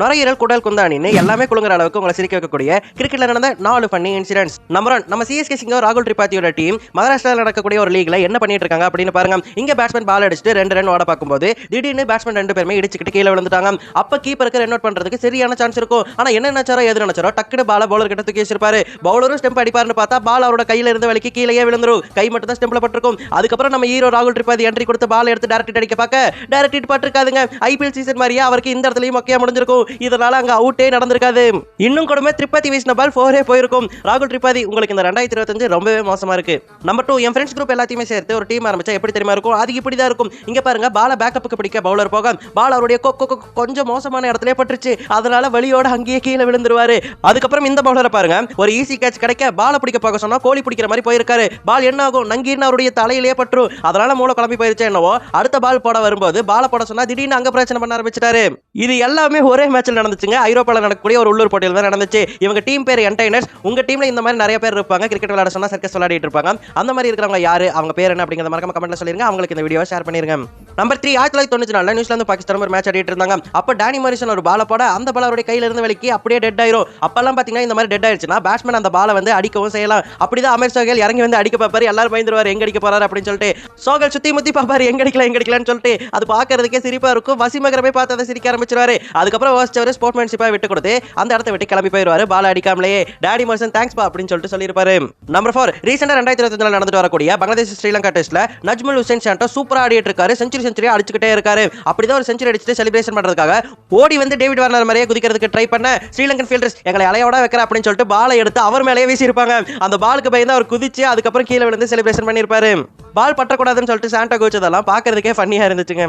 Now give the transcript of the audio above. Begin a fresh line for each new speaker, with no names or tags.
நுரையீரல் குடல் குந்தாணின்னு எல்லாமே குழுங்குற அளவுக்கு உங்களை சிரிக்க வைக்கக்கூடிய கிரிக்கெட்ல நடந்த 4 ஃபன்னி இன்சிடென்ட்ஸ். நம்பர் 1, நம்ம சிஎஸ்கே சிங்கம் ராகுல் திரிபாதியோட டீம் மகாராஷ்டிராவில் நடக்கக்கூடிய ஒரு லீக்ல என்ன பண்ணிட்டு இருக்காங்க அப்படின்னு பாருங்க. இங்க பேட்ஸ்மேன் பால் அடிச்சுட்டு 2 ரன் ஓட பார்க்கும்போது திடீர்னு பேட்ஸ்மேன் 2 பேருமே இடிச்சுக்கிட்டு கீழே விழுந்துட்டாங்க. அப்ப கீப்பருக்கு ரன் அவுட் பண்றதுக்கு சரியான சான்ஸ் இருக்கும். ஆனா என்ன நினைச்சாரோ எது நினைச்சாரோ டக்குனு பால பவுலர் கிட்ட தூக்கி வச்சிருப்பாரு. பவுலரும் ஸ்டெம்ப் அடிப்பாருன்னு பார்த்தா பால் அவரோட கையில இருந்து வலிக்கு கீழே விழுந்துரும். கை மட்டும் தான் ஸ்டெம்ப்ல பட்டிருக்கும். அதுக்கப்புறம் நம்ம ஹீரோ ராகுல் திரிபாதி என்ட்ரி கொடுத்து பால் எடுத்து டைரக்ட் அடிக்க பார்க்க டைரக்ட் ஹிட் பட்டிருக்காதுங்க. ஐபிஎல் சீசன் மாதிரியே அவருக்கு இந்த இடத்துலயும் மொக்கையா முடிஞ்சிருக்கும். இதனால அங்க அவுட்டே நடந்திருக்காது. இன்னும் கூட திரிபாதி வீசின பால் 4 போயிருக்கும். ராகுல் திரிபாதி உங்களுக்கு இந்த 2025 ரொம்பவே மோசமா இருக்கு. நம்பர் 2, என் ஃப்ரெண்ட்ஸ் குரூப் எல்லாத்தையுமே சேர்த்து ஒரு டீம் ஆரம்பிச்சா எப்படி தெரியுமா இருக்கும்? அது இப்படி தான் இருக்கும். இங்க பாருங்க, பால பேக்கப்புக்கு பிடிக்க பவுலர் போக பால் அவருடைய கொஞ்சம் மோசமான இடத்துல பட்டுருச்சு. அதனால வலியோட அங்கேயே கீழே விழுந்துருவாரு. அதுக்கப்புறம் இந்த பவுலரை பாருங்க, ஒரு ஈஸி கேட்ச் கிடைக்க பால பிடிக்க போக சொன்னா கோழி பிடிக்கிற மாதிரி போயிருக்காரு. பால் என்ன ஆகும்? நங்கீர்னு அவருடைய தலையிலேயே பட்டுரும். அதனால மூளை குழம்பி போயிருச்சு என்னவோ. அடுத்த பால் போட வரும்போது பால போட சொன்னா திடீர்னு அங்க பிரச்சனை பண்ண ஆரம்பிச்சிட்டாரு. இது எல்லாமே ஒரே மேட்ச்ல நடந்துச்சுங்க. ஐரோப்பால நடக்கக்கூடிய ஒரு உள்ளூர் போட்டியில் தான் நடந்துச்சு. இவங்க டீம் பேர் என்டைனர்ஸ். உங்க டீம்ல இந்த மாதிரி நிறைய பேர் இருப்பாங்க. கிரிக்கெட் விளையாட சொன்னா சர்க்கஸ் விளையாடிட்டு இருப்பாங்க. அந்த மாதிரி இருக்கிறவங்க யாரு, அவங்க பேர் என்ன அப்படிங்கறத மறக்காம கமெண்ட்ல சொல்லிருங்க. அவங்களுக்கு இந்த வீடியோவை ஷேர் பண்ணிருங்க. நம்பர் 3, 1994 நியூசிலாந்து பாகிஸ்தான் ஒரு மேட்ச் ஆடிட்டு இருந்தாங்க. அப்ப டேனி மாரிசன் ஒரு பால போட அந்த பால் அவருடைய கையில இருந்து வலிக்கு அப்படியே டெட் ஆயிரும். அப்பெல்லாம் பாத்தீங்கன்னா இந்த மாதிரி டெட் ஆயிடுச்சுன்னா பேட்ஸ்மேன் அந்த பாலை வந்து அடிக்கவும் செய்யலாம். அப்படிதான் அமீர் சோஹேல் இறங்கி வந்து அடிக்க பார்ப்பாரு. எல்லாரும் பயந்துருவாரு, எங்க அடிக்க போறாரு அப்படின்னு சொல்லிட்டு. சோஹேல் சுத்தி முத்தி பார்ப்பாரு, எங்க அடிக்கலாம்னு சொல்லிட்டு. அது பாக்குறதுக்கே சிரிப்பா இருக்கும். வசீம் அக்ரமே பார்த்து அதை சிரிக்க ஆரம்பிச்சிருவாரு. அதுக்கப்புறம் வாசிச்சவர் ஸ்போர்ட்மேன்ஷிப்பா விட்டு கொடுத்து அந்த இடத்தை விட்டு கிளம்பி போயிருவாரு. பால் அடிக்காமலேயே டேடி மாரிசன் தேங்க்ஸ் பா அப்படின்னு சொல்லிட்டு சொல்லியிருப்பாரு. நம்பர் 4, ரீசெண்டா 2025 நடந்துட்டு வரக்கூடிய பங்களாதேஷ் ஸ்ரீலங்கா டெஸ்ட்ல நஜ்முல் ஹுசைன் சாண்டோ சூப்பரா ஆடிட்டு இருக்காரு. செஞ்சுரி அடிச்சுக்கிட்டே இருக்காரு. அப்படிதான் ஒரு செஞ்சுரி அடிச்சுட்டு செலிப்ரேஷன் பண்றதுக்காக ஓடி வந்து டேவிட் வார்னர் மாதிரியே குதிக்கிறதுக்கு ட்ரை பண்ண ஸ்ரீலங்கன் ஃபீல்டர்ஸ் எங்களை அலையோட வைக்கிற அப்படின்னு சொல்லிட்டு பாலை எடுத்து அவர் மேலேயே வீசி இருப்பாங்க. அந்த பாலுக்கு பயந்து அவர் குதிச்சு அதுக்கப்புறம் கீழே விழுந்து செலிப்ரேஷன் பண்ணியிருப்பாரு. பால் பற்றக்கூடாதுன்னு சொல்லிட்டு சாண்டோ கோச்சதெல்லாம் பாக்குறதுக்கே ஃபன்னியா இருந்துச்சுங்க.